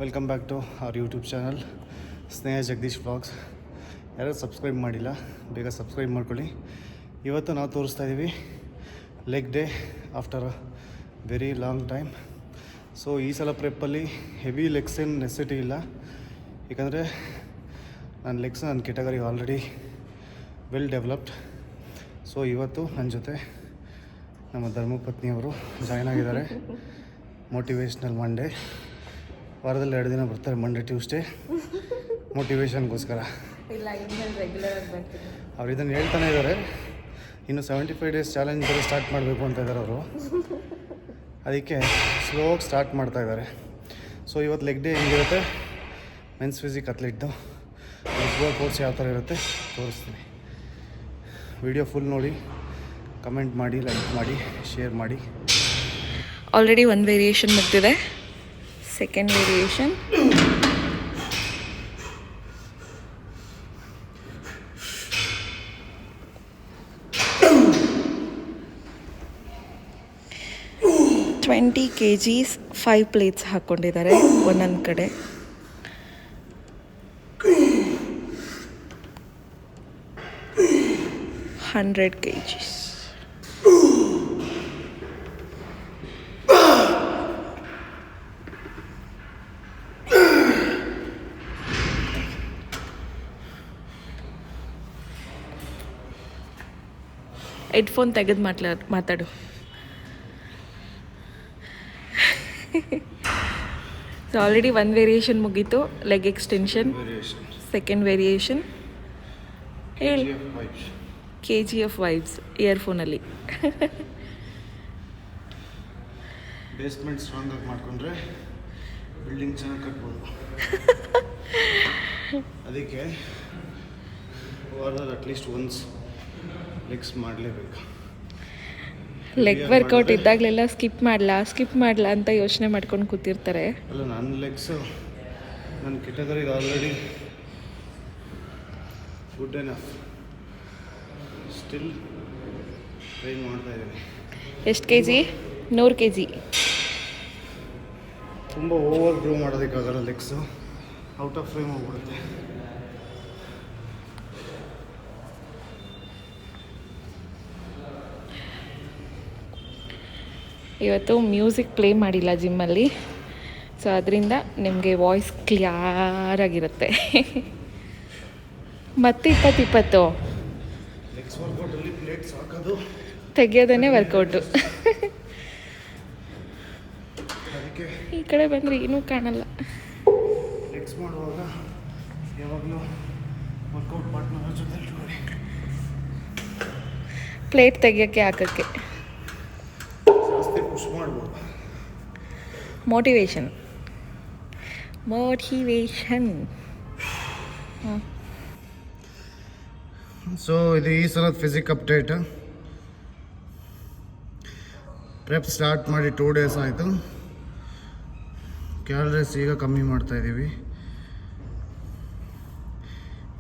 Welcome back to our YouTube channel Sneha Jagadish vlogs. ಯಾರು subscribe ಮಾಡಿಲ್ಲ ಬೇಗ ಸಬ್ಸ್ಕ್ರೈಬ್ ಮಾಡ್ಕೊಳ್ಳಿ. ಇವತ್ತು ನಾವು ತೋರಿಸ್ತಾ ಇದ್ದೀವಿ leg day after a very long time. So ಈ ಸಲ ಪ್ರೆಪ್ಪಲ್ಲಿ ಹೆವಿ ಲೆಗ್ಸ್ ಏನು ನೆಸೆಸಿಟಿ ಇಲ್ಲ, ಏಕೆಂದರೆ ನನ್ನ ಲೆಗ್ಸ್ ನನ್ನ category already well developed. So ಇವತ್ತು ನನ್ನ ಜೊತೆ ನಮ್ಮ ಧರ್ಮಪತ್ನಿಯವರು ಜಾಯ್ನ್ ಆಗಿದ್ದಾರೆ. ಮೋಟಿವೇಶ್ನಲ್ ಮಂಡೇ, ವಾರದಲ್ಲಿ 2 ದಿನ ಬರ್ತಾರೆ, ಮಂಡೇ ಟ್ಯೂಸ್ಡೇ, ಮೋಟಿವೇಶನ್ಗೋಸ್ಕರ. ಇಲ್ಲ, ಇನ್ಮೇಲೆ ರೆಗ್ಯುಲರ್ ಆಗಿ ಬರ್ತೀನಿ. ಅವ್ರು ಇದನ್ನು ಹೇಳ್ತಾನೆ ಇದ್ದಾರೆ, ಇನ್ನು 75 ಡೇಸ್ ಚಾಲೆಂಜ್ ಬೇರೆ ಸ್ಟಾರ್ಟ್ ಮಾಡಬೇಕು ಅಂತ ಇದ್ದಾರೆ ಅವರು. ಅದಕ್ಕೆ ಸ್ಲೋಗಿ ಸ್ಟಾರ್ಟ್ ಮಾಡ್ತಾ ಇದ್ದಾರೆ. ಸೊ ಇವತ್ತು ಲೆಗ್ ಡೇ ಹೆಂಗಿರುತ್ತೆ, ಮೆನ್ಸ್ ಫಿಸಿಕ್ ಅಥ್ಲೀಟ್ದು ಲೆಗ್ ಕೋರ್ಸ್ ಯಾವ ಥರ ಇರುತ್ತೆ ತೋರಿಸ್ತೀನಿ. ವಿಡಿಯೋ ಫುಲ್ ನೋಡಿ, ಕಮೆಂಟ್ ಮಾಡಿ, ಲೈಕ್ ಮಾಡಿ, ಶೇರ್ ಮಾಡಿ. ಆಲ್ರೆಡಿ ಒಂದು ವೇರಿಯೇಷನ್ ಮುಗ್ದಿದೆ, ಸೆಕೆಂಡ್ ವೇರಿಯೇಷನ್. $20 kg 5 ಪ್ಲೇಟ್ಸ್ ಹಾಕ್ಕೊಂಡಿದ್ದಾರೆ ಒಂದೊಂದು ಕಡೆ. $100 kg. ಹೆಡ್ಫೋನ್ ತೆಗೆದು ಮಾತಾಡು. ಸೊ ಆಲ್ರೆಡಿ ಒಂದು ವೇರಿಯೇಷನ್ ಮುಗೀತು, ಲೆಗ್ ಎಕ್ಸ್ಟೆನ್ಷನ್. ಸೆಕೆಂಡ್ ವೇರಿಯೇಷನ್ ಹೇಳಿ. KGF ವೈಬ್ಸ್ ಇಯರ್ಫೋನಲ್ಲಿ. ಬೇಸ್ಮೆಂಟ್ ಸ್ಟ್ರಾಂಗ್ ಆಗಿ ಮಾಡ್ಕೊಂಡ್ರೆ ಬಿಲ್ಡಿಂಗ್ ಚೆನ್ನಾಗಿ ಕಟ್ಬೋದು. ಅದಕ್ಕೆ ವಾರದಲ್ಲಿ ಅಟ್ಲೀಸ್ಟ್ ಒನ್ಸ್ ಲೆಗ್ಸ್ ಮಾಡಲೇಬೇಕು. ಲೆಗ್ ವರ್ಕೌಟ್ ಇದ್ದಾಗಲೆಲ್ಲ ಸ್ಕಿಪ್ ಮಾಡಲ ಅಂತ ಯೋಚನೆ ಮಾಡ್ಕೊಂಡು ಕೂತಿರ್ತಾರೆ. ಅಲ್ಲ, ನನ್ನ ಲೆಗ್ಸು ನನ್ನ ಕೆಟಗರಿಗೆ already good enough. Still train ಮಾಡ್ತಾ ಇದ್ದೀನಿ. ಎಷ್ಟು kg? 100 kg. ತುಂಬ ಓವರ್ ಗ್ರೋ ಮಾಡೋದಕ್ಕಾಗಲ್ಲ, ಲೆಗ್ಸು ಔಟ್ ಆಫ್ ಫ್ರೇಮ್ ಹೋಗ್ಬಿಡುತ್ತೆ. ಇವತ್ತು ಮ್ಯೂಸಿಕ್ ಪ್ಲೇ ಮಾಡಿಲ್ಲ ಜಿಮ್ಮಲ್ಲಿ, ಸೊ ಅದರಿಂದ ನಿಮಗೆ ವಾಯ್ಸ್ ಕ್ಲಿಯರಾಗಿರುತ್ತೆ. ಮತ್ತೆ 20 ಲೆಗ್ಸ್ ವರ್ಕೌಟಲ್ಲಿ ಪ್ಲೇಟ್ಸ್ ಹಾಕೋದು ತೆಗಿಯೋದೇ ವರ್ಕೌಟು. ಅದಕ್ಕೆ ಈ ಕಡೆ ಬಂದರೆ ಏನೂ ಕಾಣಲ್ಲ. ಲೆಗ್ಸ್ ಮಾಡುವಾಗ ಯಾವಾಗಲೂ ವರ್ಕೌಟ್ ಪಾರ್ಟ್ನರ್ ಜೊತೆ ಇಟ್ಕೊಳ್ಳಿ. ಪ್ಲೇಟ್ ತೆಗಿಯೋಕ್ಕೆ ಹಾಕೋಕ್ಕೆ ಜಾಸ್ತಿ ಪುಷ್ ಮಾಡ್ಬೋದು. ಮೋಟಿವೇಶನ್. ಸೊ ಇದು ಈ ಸಲದ ಫಿಸಿಕ್ ಅಪ್ಡೇಟ್. ಪ್ರೆಪ್ ಸ್ಟಾರ್ಟ್ ಮಾಡಿ 2 ಡೇಸ್ ಆಯಿತು. ಕ್ಯಾಲರೀಸ್ ಈಗ ಕಮ್ಮಿ ಮಾಡ್ತಾ ಇದ್ದೀವಿ,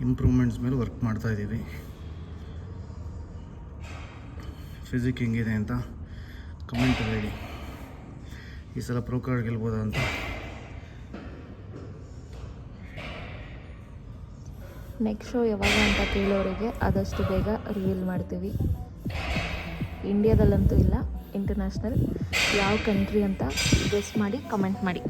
ಇಂಪ್ರೂವ್ಮೆಂಟ್ಸ್ ಮೇಲೆ ವರ್ಕ್ ಮಾಡ್ತಾ ಇದ್ದೀವಿ. ಫಿಸಿಕ್ ಹೆಂಗಿದೆ ಅಂತ ಕಮೆಂಟ್ ಹೇಳಿ. ಈ ಸಲ ಪ್ರೋ ಕಾರ್ಡ್ ಗೆಲ್ಬೋದಾ ಅಂತ. ನೆಕ್ಸ್ಟ್ ಶೋ ಯಾವಾಗ ಅಂತ ಕೇಳೋರಿಗೆ ಆದಷ್ಟು ಬೇಗ ರಿವೀಲ್ ಮಾಡ್ತೀವಿ. ಇಂಡಿಯಾದಲ್ಲಂತೂ ಇಲ್ಲ, ಇಂಟರ್ನ್ಯಾಷನಲ್. ಯಾವ ಕಂಟ್ರಿ ಅಂತ ಗೆಸ್ ಮಾಡಿ ಕಮೆಂಟ್ ಮಾಡಿ.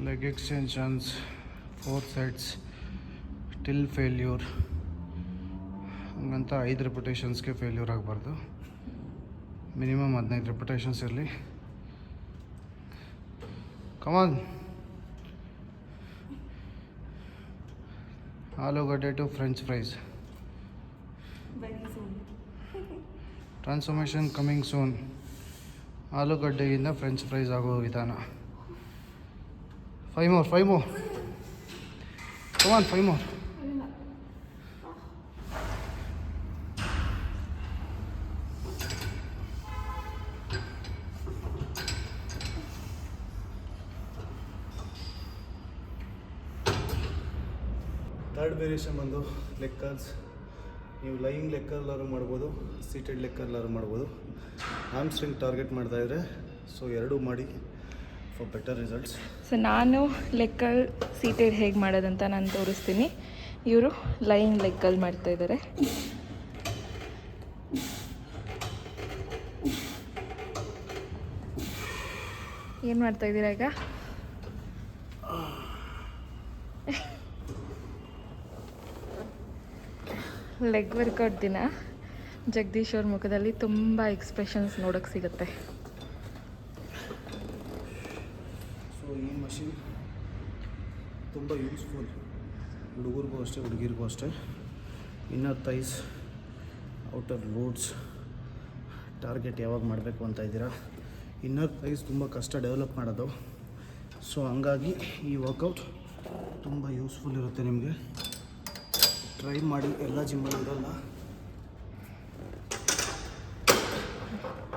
Leg extensions 4 sets till failure ಹಂಗಂತ 5 ರೆಪಿಟೇಷನ್ಸ್ಗೆ ಫೇಲ್ಯೂರ್ ಆಗಬಾರ್ದು. ಮಿನಿಮಮ್ 15 ರೆಪಿಟೇಷನ್ಸ್ ಇರಲಿ. ಕಮಾನ್. ಆಲೂಗಡ್ಡೆ to french fries. Transformation coming soon. ಆಲೂಗಡ್ಡೆಯಿಂದ ಫ್ರೆಂಚ್ ಫ್ರೈಸ್ ಆಗೋ ವಿಧಾನ. 5 more. Come on, 5 more. Third variation ಬಂದು ಲೆಗ್ ಕರ್ಲ್ಸ್. ನೀವು ಲೈಯಿಂಗ್ ಲೆಗ್ ಕರ್ಲಾರು ಮಾಡ್ಬೋದು, ಸೀಟೆಡ್ ಲೆಗ್ ಕರ್ಲಾರು ಮಾಡ್ಬೋದು. ಹ್ಯಾಮ್ಸ್ಟ್ರಿಂಗ್ ಟಾರ್ಗೆಟ್ ಮಾಡ್ತಾಯಿದ್ರೆ ಸೊ ಎರಡೂ ಮಾಡಿ ಫಾರ್ ಬೆಟರ್ ರಿಸಲ್ಟ್ಸ್. ಸೊ ನಾನು ಲೆಕ್ಕಲ್ ಸೀಟೆಡ್ ಹೇಗೆ ಮಾಡೋದಂತ ನಾನು ತೋರಿಸ್ತೀನಿ. ಇವರು ಲೈಯಿಂಗ್ ಲೆಕ್ಕಲ್ಲಿ ಮಾಡ್ತಾಯಿದ್ದಾರೆ. ಏನು ಮಾಡ್ತಾಯಿದ್ದೀರಾ ಈಗ? ಲೆಗ್ ವರ್ಕೌಟ್ ದಿನ ಜಗದೀಶ್ ಅವ್ರ ಮುಖದಲ್ಲಿ ತುಂಬ ಎಕ್ಸ್ಪ್ರೆಷನ್ಸ್ ನೋಡೋಕ್ಕೆ ಸಿಗುತ್ತೆ. ಸೊ ಈ ಮಷಿನ್ ತುಂಬ ಯೂಸ್ಫುಲ್, ಹುಡುಗರಿಗೂ ಅಷ್ಟೇ ಹುಡುಗಿರಿಗೂ ಅಷ್ಟೇ. Inner thighs, outer loads target ಯಾವಾಗ ಮಾಡಬೇಕು ಅಂತ ಇದ್ದೀರಾ. ಇನ್ನರ್ ಥೈಸ್ ತುಂಬ ಕಷ್ಟ ಡೆವಲಪ್ ಮಾಡೋದು. ಸೊ ಹಂಗಾಗಿ ಈ ವರ್ಕೌಟ್ ತುಂಬ ಯೂಸ್ಫುಲ್ ಇರುತ್ತೆ ನಿಮಗೆ. ಟ್ರೈ ಮಾಡಿ, ಎಲ್ಲ ಜಿಮ್ಮಲ್ಲಿ ಇರೋಲ್ಲ.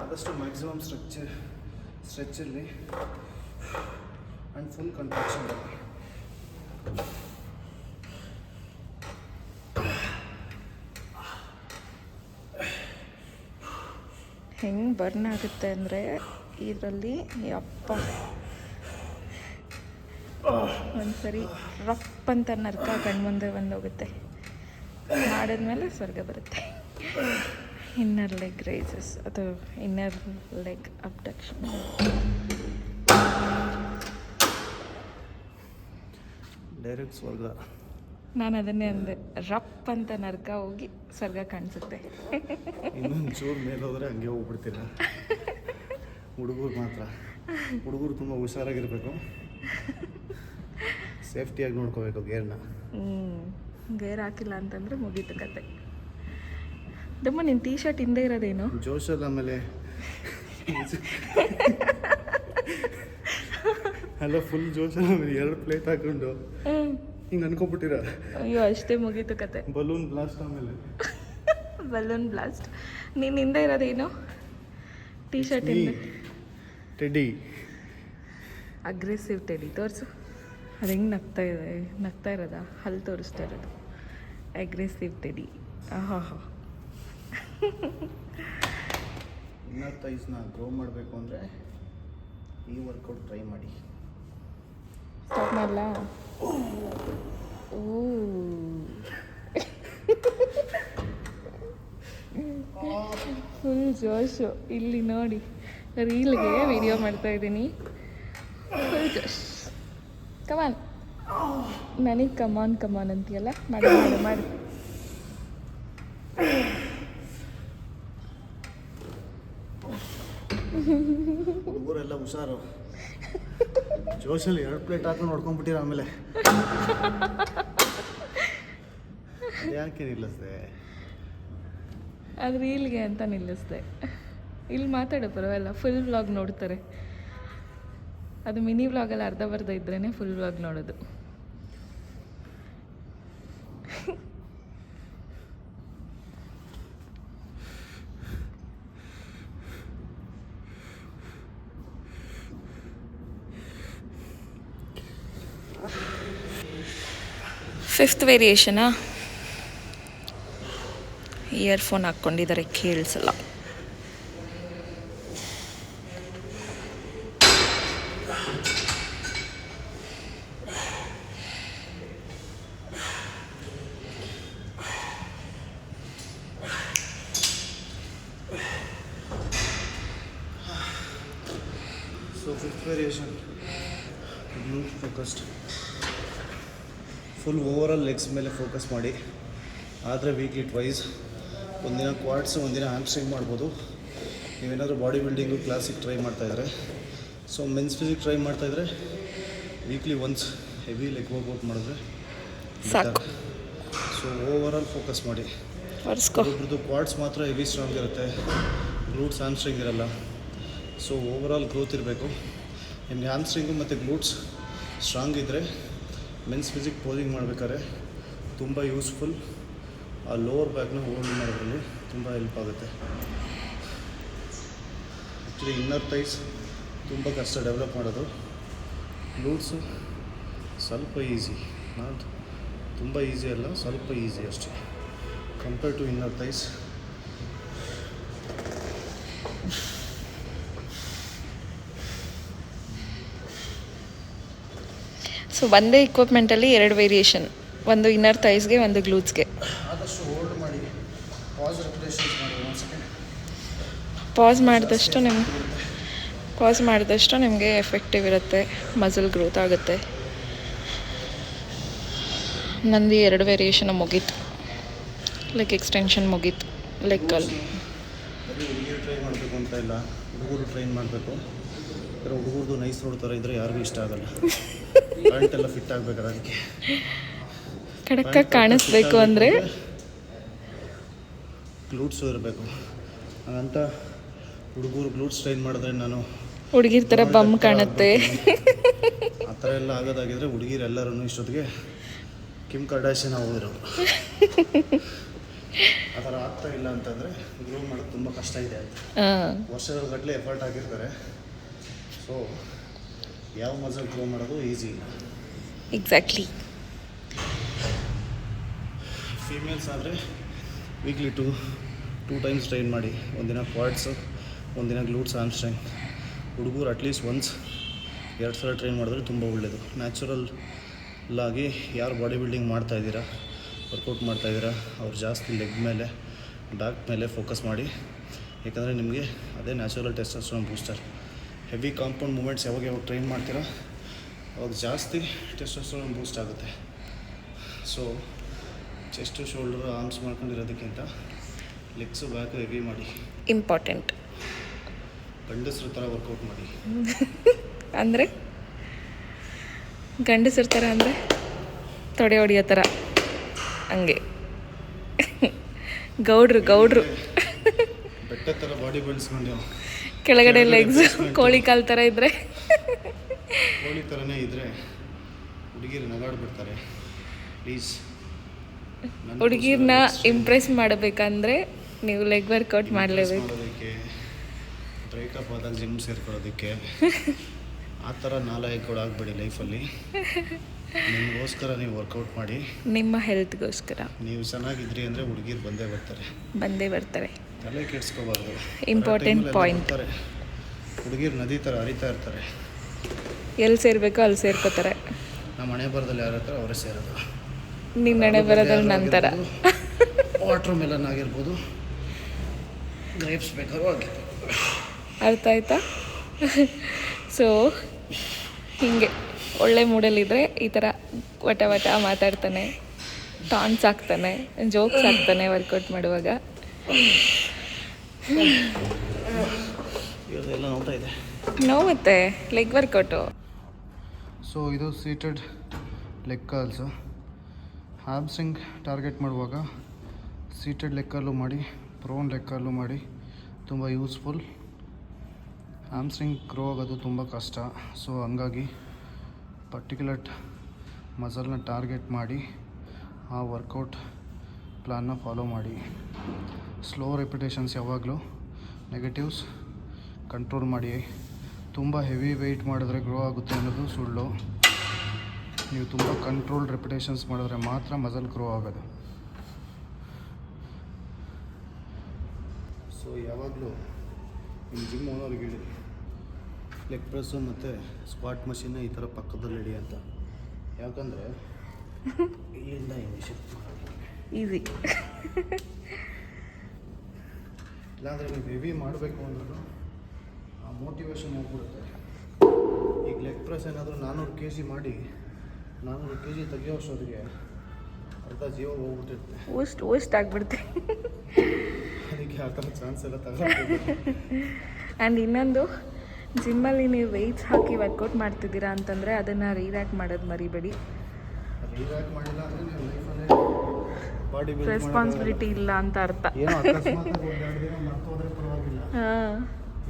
ಆದಷ್ಟು ಮ್ಯಾಕ್ಸಿಮಮ್ ಸ್ಟ್ರೆಚ್ ಇರಲಿ ಆ್ಯಂಡ್ ಫುಲ್ ಕಂಟ್ರಾಕ್ಷನ್ ಬರಲಿ. ಹೆಂಗೆ ಬರ್ನ್ ಆಗುತ್ತೆ ಅಂದರೆ ಇದರಲ್ಲಿ ಯಪ್ಪ ಒಂದ್ಸರಿ ರಪ್ ಅಂತ ನರ್ಕ ಕಣ್ಮುಂದೆ ಬಂದೋಗುತ್ತೆ. ಮಾಡಿದ್ಮೇಲೆ ಸ್ವರ್ಗ ಬರುತ್ತೆ. ಇನ್ನರ್ ಲೆಗ್ ರೈಸಸ್ ಅಥವಾ ಇನ್ನರ್ ಲೆಗ್ ಅಬ್ಡಕ್ಷನ್. ಡೈರೆಕ್ಟ್ ಸ್ವರ್ಗ. ನಾನು ಅದನ್ನೇ ಅಂದೆ, ರಪ್ ಅಂತ ನರ್ಕ ಹೋಗಿ ಸ್ವರ್ಗ ಕಾಣಿಸುತ್ತೆ. ಇನ್ನೊಂದು ಚೂರು ಮೇಲೆ ಹೋದರೆ ಹಂಗೆ ಹೋಗ್ಬಿಡ್ತೀರ. ಹುಡುಗರು ಮಾತ್ರ, ಹುಡುಗರು ತುಂಬ ಹುಷಾರಾಗಿರಬೇಕು, ಸೇಫ್ಟಿಯಾಗಿ ನೋಡ್ಕೋಬೇಕು ಗೇರ್ನ. ಗೇರ್ ಹಾಕಿಲ್ಲ ಅಂತಂದರೆ ಮುಗೀತು ಕತೆ. ದಮ್ಮ ನಿನ್ನ ಟೀ ಶರ್ಟ್ ಹಿಂದೆ ಇರೋದೇನು? ಜೋಶಲ್ಲಿ ಆಮೇಲೆ ಅಲ್ಲ, ಫುಲ್ ಜೋಶಲ್ಲಿ ಆಮೇಲೆ 2 ಪ್ಲೇಟ್ ಹಾಕೊಂಡು ಹಿಂಗೆ ಅನ್ಕೊಬಿಟ್ಟಿರ. ಅಯ್ಯೋ ಅಷ್ಟೇ ಮುಗೀತು ಕತೆ. Balloon blast. ಆಮೇಲೆ ಬಲೂನ್ ಬ್ಲಾಸ್ಟ್. ನಿನ್ನ ಹಿಂದೆ ಇರೋದೇನು? ಟೀ ಶರ್ಟ್ ಹಿಂದೆ ಟೆಡಿ. ಅಗ್ರೆಸಿವ್ ಟೆಡಿ ತೋರಿಸು. ಅದು ಹೆಂಗೆ ನಗ್ತಾ ಇರೋದಾ? ಹಲ್ಲು ತೋರಿಸ್ತಾ ಇರೋದು. Aggressive teddy. ಆಹಾ. ಇನ್ನರ್ ಥೈಸ್ನ ಗ್ರೋ ಮಾಡಬೇಕು ಅಂದರೆ ಈ ವರ್ಕೌಟ್ ಟ್ರೈ ಮಾಡಿ. ಸ್ಟಾರ್ಟ್ ಮಾಡಲಾ? ಫುಲ್ ಜೋಶು. ಇಲ್ಲಿ ನೋಡಿ, ರೀಲ್ಗೆ ವಿಡಿಯೋ ಮಾಡ್ತಾ ಇದ್ದೀನಿ. ಫುಲ್ ಜೋಶ್. ಕಮಾನ್. ನನಗೆ ಕಮಾನ್ ಅಂತೀಯಲ್ಲ. ಮಾಡು. ಹುಡುಗರೆಲ್ಲ ಹುಷಾರು. ಜೋಶಲ್ಲಿ 2 ಪ್ಲೇಟ್ ಹಾಕೊಂಡು ನೋಡ್ಕೊಂಡ್ಬಿಟ್ಟಿರ. ಆಮೇಲೆ ಯಾಕೆ ನಿಲ್ಲಿಸ್ದೆ? ಅದು ರೀಲ್ಗೆ ಅಂತ ನಿಲ್ಲಿಸ್ದೆ. ಇಲ್ಲಿ ಮಾತಾಡೋ ಪರವಾಗಿಲ್ಲ, ಫುಲ್ ವ್ಲಾಗ್ ನೋಡ್ತಾರೆ. ಅದು ಮಿನಿ ವ್ಲಾಗಲ್ಲಿ ಅರ್ಧ ಇದ್ರೇ ಫುಲ್ ವ್ಲಾಗ್ ನೋಡೋದು. ಫಿಫ್ತ್ ವೇರಿಯೇಷನಾ? ಇಯರ್ಫೋನ್ ಹಾಕ್ಕೊಂಡಿದ್ದಾರೆ, ಕೇಳಿಸಲ್ಲ. So fifth variation, glute focused. Full overall legs ಮೇಲೆ ಫೋಕಸ್ ಮಾಡಿ. ಆದರೆ ವೀಕ್ಲಿ ಟ್ವೈಸ್, ಒಂದಿನ ಕ್ವಾಡ್ಸು ಒಂದಿನ ಹ್ಯಾಮ್ಸ್ಟ್ರಿಂಗ್ ಮಾಡ್ಬೋದು. ನೀವೇನಾದರೂ ಬಾಡಿ ಬಿಲ್ಡಿಂಗು ಕ್ಲಾಸಿಕ್ ಟ್ರೈ ಮಾಡ್ತಾಯಿದ್ರೆ, ಸೊ ಮೆನ್ಸ್ ಫಿಸಿಕ್ ಟ್ರೈ ಮಾಡ್ತಾಯಿದ್ರೆ weekly once heavy leg workout ಮಾಡಿದ್ರೆ ಸಾಕು. ಸೊ ಓವರಾಲ್ ಫೋಕಸ್ ಮಾಡಿ. ಒಬ್ಬರದ್ದು ಕ್ವಾಡ್ಸ್ ಮಾತ್ರ ಹೆವಿ ಸ್ಟ್ರಾಂಗ್ ಇರುತ್ತೆ, ಗ್ಲೂಟ್ಸ್ ಹ್ಯಾಮ್ಸ್ಟ್ರಿಂಗ್ ಇರಲ್ಲ. ಸೊ ಓವರಾಲ್ ಗ್ರೋತ್ ಇರಬೇಕು. ನಿಮಗೆ ಹ್ಯಾಮ್ಸ್ಟ್ರಿಂಗು ಮತ್ತು ಗ್ಲೂಟ್ಸ್ ಸ್ಟ್ರಾಂಗ್ ಇದ್ದರೆ ಮೆನ್ಸ್ ಫಿಸಿಕ್ ಪೋಸಿಂಗ್ ಮಾಡಬೇಕಾದ್ರೆ ತುಂಬ ಯೂಸ್ಫುಲ್. ಆ ಲೋವರ್ ಬ್ಯಾಕ್ನ ಹೋಲ್ಡ್ ಮಾಡೋದ್ರಲ್ಲಿ ತುಂಬ ಹೆಲ್ಪ್ ಆಗುತ್ತೆ. ಆ್ಯಕ್ಚುಲಿ ಇನ್ನರ್ ಥೈಸ್ ತುಂಬ ಕಷ್ಟ ಡೆವಲಪ್ ಮಾಡೋದು. ಗ್ಲೂಟ್ಸು ಸ್ವಲ್ಪ ಈಸಿ, ನಾಟ್ ತುಂಬ ಈಸಿ ಅಲ್ಲ, ಸ್ವಲ್ಪ ಈಸಿ ಅಷ್ಟೇ compare to inner thighs. So ಒಂದೇ ಇಕ್ವಿಪ್ಮೆಂಟಲ್ಲಿ 2 ವೇರಿಯೇಷನ್, ಒಂದು ಇನ್ನರ್ ಥೈಸ್ಗೆ, ಒಂದು ಗ್ಲೂಟ್ಸ್ಗೆ. ಆದಷ್ಟು ಹೋಲ್ಡ್ ಮಾಡಿ, ಪಾಸ್ ರೆಪ್ಯುಟೇಷನ್ಸ್ ಮಾಡಿ. ಒಂದು ಸೆಕೆಂಡ್ ಪಾಸ್ ಮಾಡಿದಷ್ಟು ನಿಮಗೆ ಎಫೆಕ್ಟಿವ್ ಇರುತ್ತೆ, ಮಸಲ್ ಗ್ರೋತ್ ಆಗುತ್ತೆ. ನಂದು 2 ವೇರಿಯೇಷನ್ ಮುಗೀತು. ಲೆಗ್ ಎಕ್ಸ್ಟೆನ್ಷನ್ ಮುಗೀತು ಲೆಗ್ಗಲ್ಲಿ. ಬರೀ ಹುಡುಗಿರು ಟ್ರೈ ಮಾಡಬೇಕು ಅಂತ ಇಲ್ಲ, ಹುಡುಗರು ಟ್ರೈನ್ ಮಾಡಬೇಕು. ಹುಡುಗರದು ನೈಸ್ ರೋಡ್ ಥರ ಇದ್ದರೆ ಯಾರಿಗೂ ಇಷ್ಟ ಆಗಲ್ಲ. ಪ್ಯಾಂಟೆಲ್ಲ ಫಿಟ್ ಆಗಬೇಕಲ್ಲ, ಅದಕ್ಕೆ ಕಡಕ್ಕಾಗಿ ಕಾಣಿಸ್ಬೇಕು ಅಂದರೆ ಗ್ಲೂಟ್ಸು ಇರಬೇಕು. ಹಾಗಂತ ಹುಡುಗರು ಗ್ಲೂಟ್ಸ್ ಟ್ರೈನ್ ಮಾಡಿದ್ರೆ ನಾನು ಹುಡುಗಿರ ಥರ ಬಮ್ ಕಾಣುತ್ತೆ. ಆ ಥರ ಎಲ್ಲ ಆಗೋದಾಗಿದ್ರೆ ಹುಡುಗಿರೆಲ್ಲರೂ ಇಷ್ಟೊತ್ತಿಗೆ ಕಿಮ್ ಕರ್ಡಾಶಿಯನ್ ಹೋಗಿರೋರು. ಆ ಥರ ಆಗ್ತಾ ಇಲ್ಲ ಅಂತಂದರೆ ಗ್ರೋ ಮಾಡೋದು ತುಂಬ ಕಷ್ಟ ಇದೆ ಅಂತ. ವರ್ಷಗಳ ಗಟ್ಟಲೆ ಎಫರ್ಟ್ ಆಗಿರ್ತಾರೆ. ಸೊ ಯಾವ ಮಸಲ್ ಗ್ರೋ ಮಾಡೋದು ಈಸಿ ಇಲ್ಲ. ಎಕ್ಸಾಕ್ಟ್ಲಿ. ಫೀಮೇಲ್ಸ್ ಆದರೆ ವೀಕ್ಲಿ ಟೂ ಟೈಮ್ಸ್ ಟ್ರೈನ್ ಮಾಡಿ. ಒಂದಿನ ಕ್ವಾಡ್ಸು, ಒಂದಿನ ಗ್ಲೂಟ್ಸ್ ಹ್ಯಾಮ್ಸ್ಟ್ರಿಂಗ್. ಹುಡುಗರು ಅಟ್ಲೀಸ್ಟ್ ಒನ್ಸ್ 2 ಸಲ ಟ್ರೈನ್ ಮಾಡಿದ್ರೆ ತುಂಬ ಒಳ್ಳೆಯದು. ನ್ಯಾಚುರಲ್ಲಾಗಿ ಯಾರು ಬಾಡಿ ಬಿಲ್ಡಿಂಗ್ ಮಾಡ್ತಾಯಿದ್ದೀರಾ, ವರ್ಕೌಟ್ ಮಾಡ್ತಾಯಿದ್ದೀರಾ, ಅವ್ರು ಜಾಸ್ತಿ ಲೆಗ್ ಮೇಲೆ, ಬ್ಯಾಕ್ ಮೇಲೆ ಫೋಕಸ್ ಮಾಡಿ. ಯಾಕಂದರೆ ನಿಮಗೆ ಅದೇ natural testosterone booster. Heavy compound movements ಯಾವಾಗ ಟ್ರೈನ್ ಮಾಡ್ತೀರಾ ಅವಾಗ ಜಾಸ್ತಿ ಟೆಸ್ಟೋಸ್ಟೆರಾನ್ ಬೂಸ್ಟ್ ಆಗುತ್ತೆ. ಸೊ ಚೆಸ್ಟು, ಶೋಲ್ಡರು, ಆರ್ಮ್ಸ್ ಮಾಡ್ಕೊಂಡಿರೋದಕ್ಕಿಂತ ಲೆಗ್ಸು ಬ್ಯಾಕು ಹೆವಿ ಮಾಡಿ. ಇಂಪಾರ್ಟೆಂಟ್. ಗಂಡಸ್ರ ಥರ ವರ್ಕೌಟ್ ಮಾಡಿ. ಅಂದರೆ ಗಂಡಸರ ಥರ ಅಂದರೆ ತೊಡೆ ಹೊಡಿಯೋ ಥರ, ಹಂಗೆ ಗೌಡ್ರು ಬೆಟ್ಟ ಥರ ಬಾಡಿ ಬೆಳೆಸ್ಕೊಂಡು ಕೆಳಗಡೆ ಲೆಗ್ಸ್ ಕೋಳಿ ಕಾಲು ಥರ ಇದ್ದರೆ, ಕೋಳಿ ಥರನೇ ಇದ್ದರೆ ಹುಡುಗಿರು ನಗಾಡ್ಬಿಡ್ತಾರೆ. ಪ್ಲೀಸ್, ಹುಡುಗಿರನ್ನ ಇಂಪ್ರೆಸ್ ಮಾಡಬೇಕಂದ್ರೆ ನೀವು ಲೆಗ್ ವರ್ಕೌಟ್ ಮಾಡಲೇಬೇಕು. ಮಾಡೋದಕ್ಕೆ, ಬ್ರೇಕಪ್ ಆದಾಗ ಜಿಮ್ ಸೇರ್ಕೊಳ್ಳೋದಕ್ಕೆ ಆ ಥರ ನಾಲಾಯಕಗಳು ಆಗಬೇಡಿ ಲೈಫಲ್ಲಿ. ನಿಮಗೋಸ್ಕರ ನೀವು ವರ್ಕೌಟ್ ಮಾಡಿ, ನಿಮ್ಮ ಹೆಲ್ತ್ಗೋಸ್ಕರ. ನೀವು ಚೆನ್ನಾಗಿದ್ರಿ ಅಂದರೆ ಹುಡುಗಿರು ಬಂದೇ ಬರ್ತಾರೆ. ತಲೆ ಕೆಡಿಸ್ಕೋಬಾರ್ದು. Important point. ಹುಡುಗಿರು ನದಿ ಥರ ಹರಿತಾ ಇರ್ತಾರೆ. ಎಲ್ಲಿ ಸೇರಬೇಕೋ ಅಲ್ಲಿ ಸೇರ್ಕೋತಾರೆ. ನಮ್ಮ ಹಣೆ ಬರದಲ್ಲಿ ಯಾರ ಹತ್ರ ಅವರೇ ಸೇರೋದು. ನಿನ್ನ ಹಣೆ ಬರೋದಲ್ಲಿ ನಂತರ ವಾಟ್ರ್ ಮೆಲನ್ ಆಗಿರ್ಬೋದು, ಗ್ರೇಪ್ಸ್ ಬೇಕಾದ್ರೂ ಆಗಿರ್ಬೋದು. ಅರ್ಥ ಆಯ್ತಾ? ಸೊ ಹೀಗೆ ಒಳ್ಳೆ ಮೂಡಲ್ಲಿದ್ದರೆ ಈ ಥರ ವಟ ಮಾತಾಡ್ತಾನೆ, ಟಾನ್ಸ್ ಆಗ್ತಾನೆ, ಜೋಕ್ಸ್ ಆಗ್ತಾನೆ ವರ್ಕೌಟ್ ಮಾಡುವಾಗ. ಇವತ್ತೆಲ್ಲ ನೋಡ್ತಾ ಇದೆ ನೋವುತ್ತೆ ಲೆಗ್ ವರ್ಕೌಟು. ಸೊ ಇದು ಸೀಟೆಡ್ ಲೆಗ್ ಕರ್ಲ್ಸು. ಹ್ಯಾಮ್ಸ್ಟ್ರಿಂಗ್ ಟಾರ್ಗೆಟ್ ಮಾಡುವಾಗ ಸೀಟೆಡ್ ಲೆಗ್ ಕರ್ಲು ಮಾಡಿ, ಪ್ರೋನ್ ಲೆಗ್ ಕರ್ಲು ಮಾಡಿ, ತುಂಬ ಯೂಸ್ಫುಲ್. ಹ್ಯಾಮ್ಸ್ಟ್ರಿಂಗ್ ಗ್ರೋ ಆಗೋದು ತುಂಬ ಕಷ್ಟ. ಸೊ ಹಂಗಾಗಿ ಪರ್ಟಿಕ್ಯುಲರ್ ಮಸಲ್ನ ಟಾರ್ಗೆಟ್ ಮಾಡಿ ಆ ವರ್ಕೌಟ್ ಪ್ಲ್ಯಾನ್ನ ಫಾಲೋ ಮಾಡಿ. ಸ್ಲೋ ರೆಪಿಟೇಷನ್ಸ್ ಯಾವಾಗಲೂ, ನೆಗೆಟಿವ್ಸ್ ಕಂಟ್ರೋಲ್ ಮಾಡಿ. ತುಂಬ ಹೆವಿ ವೆಯ್ಟ್ ಮಾಡಿದ್ರೆ ಗ್ರೋ ಆಗುತ್ತೆ ಅನ್ನೋದು ಸುಳ್ಳು. ನೀವು ತುಂಬ ಕಂಟ್ರೋಲ್ ರೆಪಿಟೇಷನ್ಸ್ ಮಾಡಿದ್ರೆ ಮಾತ್ರ ಮಸಲ್ ಗ್ರೋ ಆಗೋದು. ಸೊ ಯಾವಾಗಲೂ ನಿಮ್ಮ ಜಿಮ್ ಓನರ್ಗೆ ಹೇಳಿ ಲೆಗ್ ಪ್ರೆಸ್ಸು ಮತ್ತು ಸ್ಕ್ವಾಟ್ ಮಷಿನ್ನ ಈ ಥರ ಪಕ್ಕದಲ್ಲಿ ಇಡಿ ಅಂತ. ಯಾಕಂದರೆ ಇಲ್ಲಿಂದ ಹಿಂಗೆ ಶಿಫ್ಟ್ ಮಾಡೋದು ಈಸಿ. ಇಲ್ಲಾಂದರೆ ನೀವು ಹೆವಿ ಮಾಡಬೇಕು ಅಂದ್ರೂ ಆ ಮೋಟಿವೇಶನ್ ಹೋಗ್ಬಿಡುತ್ತೆ. ಈಗ ಲೆಗ್ ಪ್ರೆಸ್ ಏನಾದರೂ 400 kg ಮಾಡಿ 400 kg ತೆಗಿಯೋ ಅಷ್ಟೊತ್ತಿಗೆ ಅರ್ಧ ಜೀವ ಹೋಗ್ಬಿಟ್ಟಿರುತ್ತೆ. ವೇಸ್ಟ್ ಆಗಿಬಿಡುತ್ತೆ. ಅದಕ್ಕೆ ಆ ಥರ ಚಾನ್ಸ್ ಎಲ್ಲ ತಗೊಳ್ಬೋದು. ಆ್ಯಂಡ್ ಇನ್ನೊಂದು, ಜಿಮ್ಮಲ್ಲಿ ನೀವು ವೆಯ್ಟ್ಸ್ ಹಾಕಿ ವರ್ಕೌಟ್ ಮಾಡ್ತಿದ್ದೀರಾ ಅಂತಂದರೆ ಅದನ್ನು ರೀರ್ಯಾಕ್ಟ್ ಮಾಡೋದು ಮರಿಬೇಡಿ. ರೀವ್ಯಾಕ್ ಮಾಡಿಲ್ಲ ಅಂದರೆ ನೀವು ಲೈಫಲ್ಲೇ ಬಾಡಿ ರೆಸ್ಪಾನ್ಸಿಬಿಲಿಟಿ ಇಲ್ಲ ಅಂತ ಅರ್ಥ. ಏನೋ ಅಕಸ್ಮಾತ್ ಒಂದೆರಡು ದಿನ ಮರ್ತೋದ್ರೆ ಪರವಾಗಿಲ್ಲ. ಹಾಂ,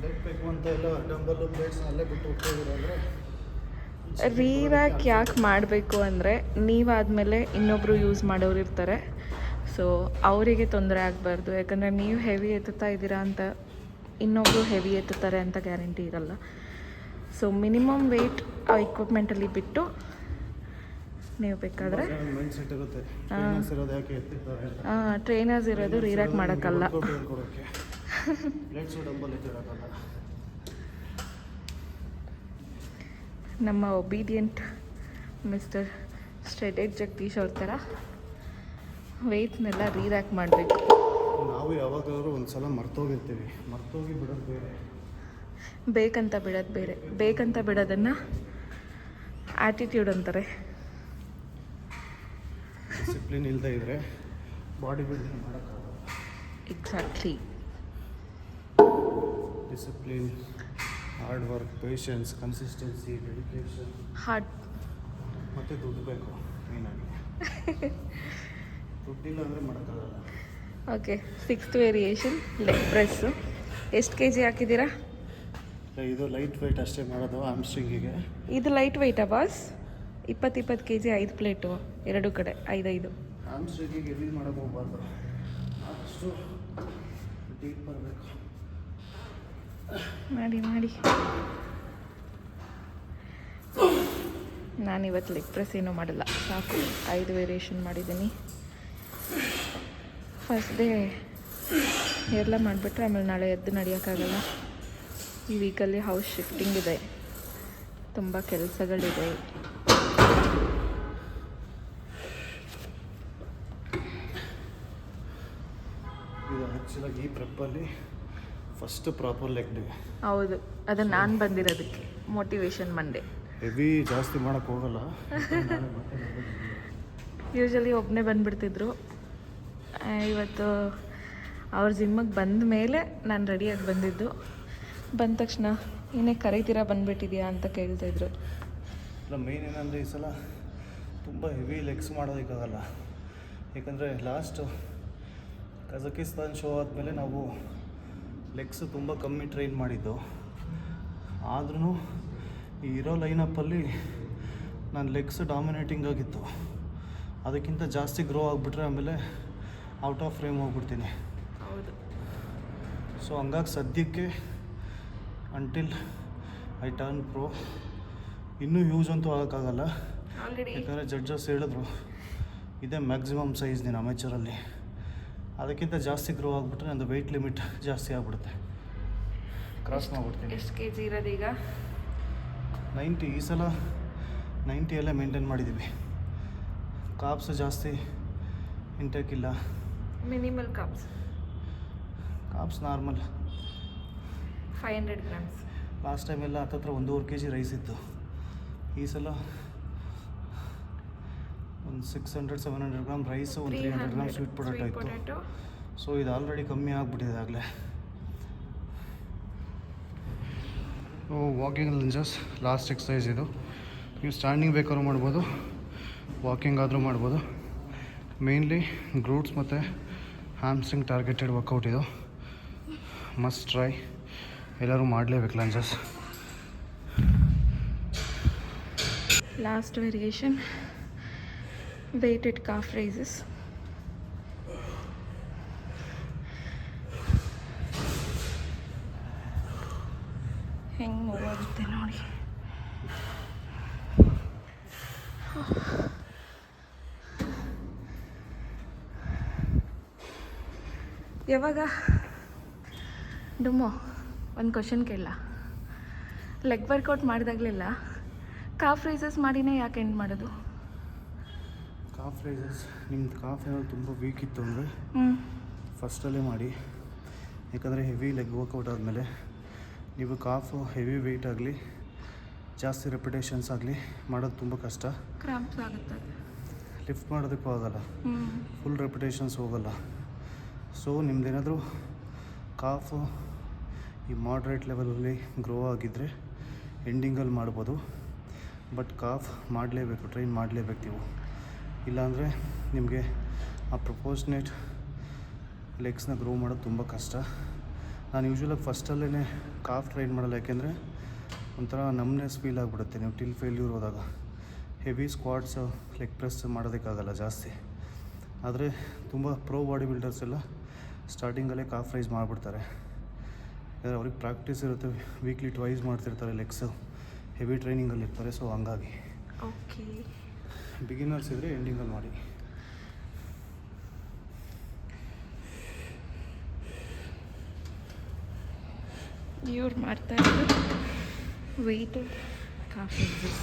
ಲೆಗ್ ಬೇಕು ಅಂತ ಎಲ್ಲ ಡಂಬಲ್ಲು ಪ್ಲೇಟ್ಸ್ನ ಅಲ್ಲೇ ಬಿಟ್ಟು ಹೋಗ್ತಿದ್ರೆ ರೀರ್ಯಾಕ್ ಯಾಕೆ ಮಾಡಬೇಕು ಅಂದರೆ ನೀವಾದಮೇಲೆ ಇನ್ನೊಬ್ಬರು ಯೂಸ್ ಮಾಡೋರು ಇರ್ತಾರೆ. ಸೊ ಅವರಿಗೆ ತೊಂದರೆ ಆಗಬಾರ್ದು. ಯಾಕಂದರೆ ನೀವು ಹೆವಿ ಎತ್ತುತ್ತಾ ಇದ್ದೀರಾ ಅಂತ ಇನ್ನೊಬ್ಬರು ಹೆವಿ ಎತ್ತುತ್ತಾರೆ ಅಂತ ಗ್ಯಾರಂಟಿ ಇರಲ್ಲ. ಸೊ ಮಿನಿಮಮ್ ವೆಯ್ಟ್ ಆ ಇಕ್ವಿಪ್ಮೆಂಟಲ್ಲಿ ಬಿಟ್ಟು ನೀವು ಬೇಕಾದರೆ ಮೈಂಡ್ ಸೆಟ್ ಇರುತ್ತೆ. ಟ್ರೈನರ್ಸ್ ಇರೋದು ಯಾಕೆ ಎತ್ತಿರ್ತಾರೆ ಅಂತ. ಟ್ರೈನರ್ಸ್ ಇರೋದು ರೀರ್ಯಾಕ್ ಮಾಡೋಕ್ಕಲ್ಲ. ಕೊಡೋಕ್ಕೆ ಪ್ಲೇಟ್ಸು ಡಂಬಲ್ ಎತ್ತಿರೋಕ್ಕಲ್ಲ. ನಮ್ಮ ಒಬೀಡಿಯಂಟ್ ಮಿಸ್ಟರ್ ಸ್ಟ್ರೆಟೆಡ್ ಜಗದೀಶ್ ಅವ್ರ ಥರ ವೆಯ್ಟ್ಸ್ನೆಲ್ಲ ರೀರ್ಯಾಕ್ ಮಾಡಬೇಕು. ನಾವು ಯಾವಾಗಾದ್ರೂ ಒಂದು ಸಲ ಮರ್ತೋಗಿರ್ತೀವಿ. ಮರ್ತೋಗಿ ಬಿಡೋದು ಬೇರೆ, ಬೇಕಂತ ಬಿಡೋದು ಬೇರೆ. ಬೇಕಂತ ಬಿಡೋದನ್ನು ಆ್ಯಟಿಟ್ಯೂಡ್ ಅಂತಾರೆ. ಡಿಸಿಪ್ಲಿನ್ ಇಲ್ಲದೆ ಇದ್ದರೆ ಬಾಡಿ ಬಿಲ್ಡಿಂಗ್ ಮಾಡೋಕ್ಕಾಗಲ್ಲ. Exactly. Discipline, hard work, patience, consistency, dedication, hard ಮತ್ತು ದುಡ್ಡು ಬೇಕು ಮೇಯ್ನಾಗಿ. ದುಡ್ಡಿಲ್ಲ ಅಂದರೆ ಮಾಡೋಕ್ಕಾಗಲ್ಲ. Okay, 6th variation leg press. ಎಷ್ಟು kg ಹಾಕಿದ್ದೀರಾ? ಇದು ಲೈಟ್ ವೆಯ್ಟ್ ಅಷ್ಟೇ ಮಾಡೋದು ಆಮ್ಸ್ಟ್ರಿಂಗಿಗೆ. ಇದು ಲೈಟ್ ವೆಯ್ಟಾ ಬಾಸ್? 20 kg 5 ಪ್ಲೇಟು, ಎರಡೂ ಕಡೆ 5-5. ಆಮ್ಸ್ಟ್ರಿಂಗಿಗೆ ಎಲ್ಲಿ ಮಾಡೋಕ್ಕೆ ಹೋಗ್ಬಾರ್ದು, ಅಷ್ಟು ಡೀಪ್ ಬರಬೇಕು. ಮಾಡಿ ನಾನಿವತ್ತು ಲೆಗ್ ಪ್ರೆಸ್ ಏನೂ ಮಾಡಲ್ಲ, ಸಾಕು 5 ವೇರಿಯೇಷನ್ ಮಾಡಿದ್ದೀನಿ. ಫಸ್ಟ್ ಡೇ ಎಲ್ಲ ಮಾಡಿಬಿಟ್ರೆ ಆಮೇಲೆ ನಾಳೆ ಎದ್ದು ನಡೆಯೋಕ್ಕಾಗಲ್ಲ. ಈ ವೀಕಲ್ಲಿ ಹೌಸ್ ಶಿಫ್ಟಿಂಗ್ ಇದೆ, ತುಂಬ ಕೆಲಸಗಳಿದೆ. ಇದು ಆ್ಯಕ್ಚುಲಾಗಿ ಈ ಪ್ರೆಪ್ಪಲ್ಲಿ ಫಸ್ಟ್ ಪ್ರಾಪರ್ ಲೆಗ್ ಡೇ. ಹೌದು, ಅದು ನಾನು ಬಂದಿರೋದಕ್ಕೆ ಮೋಟಿವೇಶನ್ ಮಂಡೇ. ಹೆವಿ ಜಾಸ್ತಿ ಮಾಡೋಕ್ಕೆ ಹೋಗಲ್ಲ. ಯೂಶಲಿ ಒಬ್ಬನೇ ಬಂದುಬಿಡ್ತಿದ್ರು. ಇವತ್ತು ಅವ್ರ ಜಿಮ್ಮಿಗೆ ಬಂದ ಮೇಲೆ ನಾನು ರೆಡಿಯಾಗಿ ಬಂದಿದ್ದು. ಬಂದ ತಕ್ಷಣ ಏನೇ ಕರೀತೀರಾ ಬಂದುಬಿಟ್ಟಿದ್ಯಾ ಅಂತ ಕೇಳ್ತಾಯಿದ್ರು. ಇಲ್ಲ, ಮೇನ್ ಏನಂದರೆ ಈ ಸಲ ತುಂಬ ಹೆವಿ ಲೆಗ್ಸ್ ಮಾಡೋದಕ್ಕಾಗಲ್ಲ. ಯಾಕಂದರೆ ಲಾಸ್ಟು ಕಜಕಿಸ್ತಾನ್ ಶೋ ಆದಮೇಲೆ ನಾವು ಲೆಗ್ಸ್ ತುಂಬ ಕಮ್ಮಿ ಟ್ರೈನ್ ಮಾಡಿದ್ದು. ಆದ್ರೂ ಈ ಇರೋ ಲೈನಪ್ಪಲ್ಲಿ ನನ್ನ ಲೆಗ್ಸ್ ಡಾಮಿನೇಟಿಂಗ್ ಆಗಿತ್ತು. ಅದಕ್ಕಿಂತ ಜಾಸ್ತಿ ಗ್ರೋ ಆಗಿಬಿಟ್ರೆ ಆಮೇಲೆ ಔಟ್ ಆಫ್ ಫ್ರೇಮ್ ಹೋಗ್ಬಿಡ್ತೀನಿ. ಹೌದು. ಸೊ ಹಂಗಾಗಿ ಸದ್ಯಕ್ಕೆ ಅಂಟಿಲ್ ಐ ಟರ್ನ್ ಪ್ರೋ ಇನ್ನೂ ಯೂಸ್ ಅಂತೂ ಆಗೋಕ್ಕಾಗಲ್ಲ. ಆಲ್ರೆಡಿ ಯಾಕಂದರೆ ಜಡ್ಜಸ್ ಹೇಳಿದ್ರು ಇದೇ ಮ್ಯಾಕ್ಸಿಮಮ್ ಸೈಜ್ ನೀನು ಅಮೆಚರಲ್ಲಿ. ಅದಕ್ಕಿಂತ ಜಾಸ್ತಿ ಗ್ರೋ ಆಗಿಬಿಟ್ರೆ ನಂದು ವೆಯ್ಟ್ ಲಿಮಿಟ್ ಜಾಸ್ತಿ ಆಗಿಬಿಡುತ್ತೆ, ಕ್ರಾಸ್ ಮಾಡಿಬಿಡ್ತೀನಿ. ಎಷ್ಟು kg ಇರೋದೀಗ? 90. ಈ ಸಲ 90 ಎಲ್ಲ ಮೇಂಟೈನ್ ಮಾಡಿದ್ದೀವಿ. ಕಾಪ್ಸ್ ಜಾಸ್ತಿ ಇಂಟೇಕ್ ಇಲ್ಲ. Minimal cops normal 500 grams. Last time ಎಲ್ಲ ಹತ್ತತ್ರ 1.5 kg ರೈಸ್ ಇತ್ತು. ಈ ಸಲ ಒಂದು 600-700 ಗ್ರಾಮ್ ರೈಸು, ಒಂದು 300 ಗ್ರಾಮ್ ಸ್ವೀಟ್ ಪೊಟ್ಯಾಟೊ ಇತ್ತು. ಸೊ ಇದು ಆಲ್ರೆಡಿ ಕಮ್ಮಿ ಆಗಿಬಿಟ್ಟಿದೆ ಆಗಲೇ. ವಾಕಿಂಗ್ ಲಂಜಸ್ ಲಾಸ್ಟ್ ಎಕ್ಸಸೈಸ್ ಇದು. ನೀವು ಸ್ಟ್ಯಾಂಡಿಂಗ್ ಬೇಕಾದ್ರೂ ಮಾಡ್ಬೋದು, ವಾಕಿಂಗ್ ಆದರೂ ಮಾಡ್ಬೋದು. ಮೇನ್ಲಿ ಗ್ಲೂಟ್ಸ್ ಮತ್ತು ಹ್ಯಾಮ್ಸ್ಟ್ರಿಂಗ್ ಟಾರ್ಗೆಟೆಡ್ ವರ್ಕೌಟ್ ಇದು. ಮಸ್ಟ್ ಟ್ರೈ, ಎಲ್ಲರೂ ಮಾಡಲೇಬೇಕು lunges. Last variation weighted calf raises. ಹೆಂಗೆ ಮೂವ್ ಆಗುತ್ತೆ ನೋಡಿ. ಯಾವಾಗ ಡುಮ್ಮೋ ಒಂದು ಕ್ವಶನ್ ಕೇಳಲ್ಲ? ಲೆಗ್ ವರ್ಕೌಟ್ ಮಾಡಿದಾಗಲೆಲ್ಲ ಕಾಫ್ ರೈಸಸ್ ಮಾಡಿನೇ ಯಾಕೆ ಎಂಡ್ ಮಾಡೋದು? ಕಾಫ್ ರೈಸಸ್ ನಿಮ್ದು ಕಾಫ್ ಏನಾದ್ರು ತುಂಬ ವೀಕ್ ಇತ್ತು ಅಂದರೆ ಫಸ್ಟಲ್ಲೇ ಮಾಡಿ. ಯಾಕಂದರೆ ಹೆವಿ ಲೆಗ್ ವರ್ಕೌಟ್ ಆದಮೇಲೆ ನೀವು ಕಾಫು ಹೆವಿ ವೆಯ್ಟ್ ಆಗಲಿ ಜಾಸ್ತಿ ರೆಪಿಟೇಷನ್ಸ್ ಆಗಲಿ ಮಾಡೋದು ತುಂಬ ಕಷ್ಟ. ಕ್ರಾಂಪ್ಸ್ ಆಗುತ್ತೆ. ಲಿಫ್ಟ್ ಮಾಡೋದಕ್ಕೂ ಆಗಲ್ಲ, ಹ್ಞೂ ಫುಲ್ ರೆಪಿಟೇಷನ್ಸ್ ಹೋಗಲ್ಲ. ಸೊ ನಿಮ್ದೇನಾದರೂ ಕಾಫು ಈ ಮಾಡ್ರೇಟ್ ಲೆವೆಲಲ್ಲಿ ಗ್ರೋ ಆಗಿದ್ದರೆ ಎಂಡಿಂಗಲ್ಲಿ ಮಾಡ್ಬೋದು. ಬಟ್ ಕಾಫ್ ಮಾಡಲೇಬೇಕು, ಟ್ರೈನ್ ಮಾಡಲೇಬೇಕು ನೀವು. ಇಲ್ಲಾಂದರೆ ನಿಮಗೆ ಆ ಪ್ರಪೋರ್ಷನೇಟ್ ಲೆಗ್ಸ್ನ ಗ್ರೋ ಮಾಡೋದು ತುಂಬ ಕಷ್ಟ. ನಾನು ಯೂಶ್ವಲಾಗಿ ಫಸ್ಟಲ್ಲೇ ಕಾಫ್ ಟ್ರೈನ್ ಮಾಡಲ್ಲ, ಯಾಕೆಂದರೆ ಒಂಥರ ನಮ್ನೆಸ್ ಫೀಲ್ ಆಗಿಬಿಡುತ್ತೆ ನೀವು ಟಿಲ್ ಫೇಲ್ಯೂರ್ ಹೋದಾಗ. ಹೆವಿ ಸ್ಕ್ವಾಟ್ಸ್ ಲೆಗ್ ಪ್ರೆಸ್ ಮಾಡೋದಕ್ಕಾಗಲ್ಲ ಜಾಸ್ತಿ. ಆದರೆ ತುಂಬ ಪ್ರೋ ಬಾಡಿ ಬಿಲ್ಡರ್ಸ್ ಎಲ್ಲ ಸ್ಟಾರ್ಟಿಂಗಲ್ಲೇ ಕಾಫ್ ರೈಸ್ ಮಾಡಿಬಿಡ್ತಾರೆ. ಯಾಕಂದರೆ ಅವ್ರಿಗೆ ಪ್ರಾಕ್ಟೀಸ್ ಇರುತ್ತೆ, ವೀಕ್ಲಿ ಟ್ವೈಸ್ ಮಾಡ್ತಿರ್ತಾರೆ ಲೆಗ್ಸು, ಹೆವಿ ಟ್ರೈನಿಂಗಲ್ಲಿ ಇರ್ತಾರೆ. ಸೊ ಹಂಗಾಗಿ ಓಕೆ, ಬಿಗಿನರ್ಸ್ ಇದ್ದರೆ ಎಂಡಿಂಗಲ್ಲಿ ಮಾಡಿ. ಇವ್ರು ಮಾಡ್ತಾ ಇರೋದು weighted calf raises.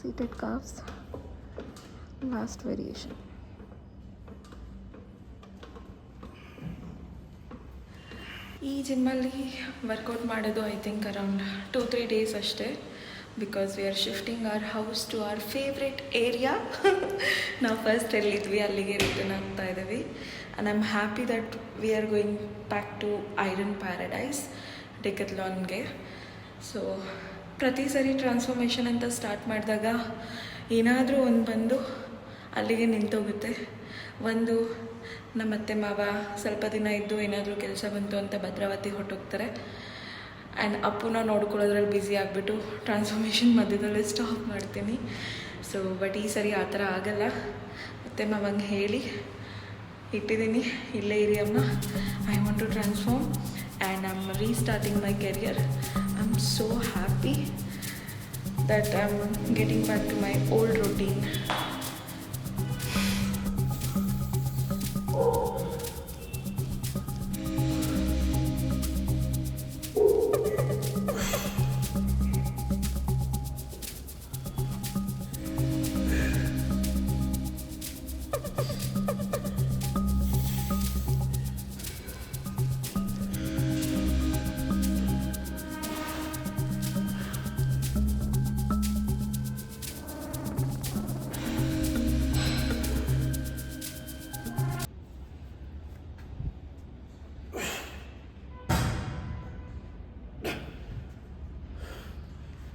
Seated calves, last variation. ಈ ಜಿಮ್ಮಲ್ಲಿ ವರ್ಕೌಟ್ ಮಾಡೋದು ಐ ಥಿಂಕ್ ಅರೌಂಡ್ 2-3 ಡೇಸ್ ಅಷ್ಟೇ, because we are shifting our house to our favourite area. ನಾವು ಫಸ್ಟ್ ಎಲ್ಲಿದ್ವಿ ಅಲ್ಲಿಗೆ ರಿಟರ್ನ್ ಆಗ್ತಾ ಇದ್ದೀವಿ. And I am happy that we are going back to Iron Paradise ಡೆಕತ್ಲಾನ್ಗೆ. ಸೊ ಪ್ರತಿ ಸರಿ ಟ್ರಾನ್ಸ್ಫಾರ್ಮೇಷನ್ ಅಂತ ಸ್ಟಾರ್ಟ್ ಮಾಡಿದಾಗ ಏನಾದರೂ ಒಂದು ಬಂದು ಅಲ್ಲಿಗೆ ನಿಂತೋಗುತ್ತೆ. ಒಂದು ನಮ್ಮ ಅತ್ತೆ ಮಾವ ಸ್ವಲ್ಪ ದಿನ ಇದ್ದು ಏನಾದರೂ ಕೆಲಸ ಬಂತು ಅಂತ ಭದ್ರಾವತಿಗೆ ಹೊರಟೋಗ್ತಾರೆ. ಆ್ಯಂಡ್ ಅಪ್ಪುನ ನೋಡ್ಕೊಳ್ಳೋದ್ರಲ್ಲಿ ಬ್ಯುಸಿ ಆಗಿಬಿಟ್ಟು ಟ್ರಾನ್ಸ್ಫಾರ್ಮೇಷನ್ ಮಧ್ಯದಲ್ಲೇ ಸ್ಟಾಪ್ ಮಾಡ್ತೀನಿ. ಸೊ ಬಟ್ ಈ ಸರಿ ಆ ಥರ ಆಗಲ್ಲ. ಅತ್ತೆ ಮಾವಂಗೆ ಹೇಳಿ ಇಟ್ಟಿದ್ದೀನಿ, ಇಲ್ಲೇ ಇರಿ ಅಮ್ಮ, I want to transform and I am restarting my career. I am so happy that I'm getting back to my old routine.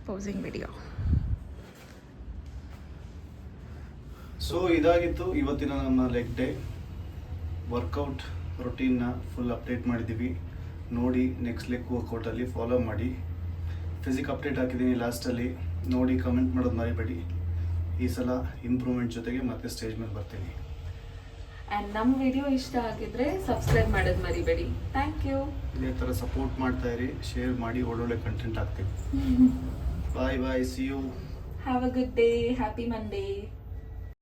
Posing video. So ಇದಾಗಿತ್ತು ಇವತ್ತಿನ ನಮ್ಮ ಲೆಗ್ ಡೇ ವರ್ಕೌಟ್ ರೊಟೀನ್ನ ಫುಲ್ ಅಪ್ಡೇಟ್ ಮಾಡಿದ್ದೀವಿ. ನೋಡಿ ನೆಕ್ಸ್ಟ್ ಲೆಗ್ ವರ್ಕೌಟಲ್ಲಿ follow ಮಾಡಿ. Physique update ಹಾಕಿದ್ದೀನಿ ಲಾಸ್ಟಲ್ಲಿ, ನೋಡಿ ಕಮೆಂಟ್ ಮಾಡೋದು ಮರಿಬೇಡಿ. ಈ ಸಲ ಇಂಪ್ರೂವ್ಮೆಂಟ್ ಜೊತೆಗೆ ಮತ್ತೆ ಸ್ಟೇಜ್ ಮೇಲೆ ಬರ್ತೀನಿ. ಆ್ಯಂಡ್ ನಮ್ಮ ವಿಡಿಯೋ ಇಷ್ಟ ಆಗಿದ್ರೆ ಸಬ್ಸ್ಕ್ರೈಬ್ ಮಾಡೋದು ಮರಿಬೇಡಿ. Thank you. ಇದೇ ಥರ ಸಪೋರ್ಟ್ ಮಾಡ್ತಾ ಇರಿ, ಶೇರ್ ಮಾಡಿ, ಒಳ್ಳೊಳ್ಳೆ ಕಂಟೆಂಟ್ ಹಾಕ್ತೀವಿ. Bye bye, see you. Have a good day, happy Monday.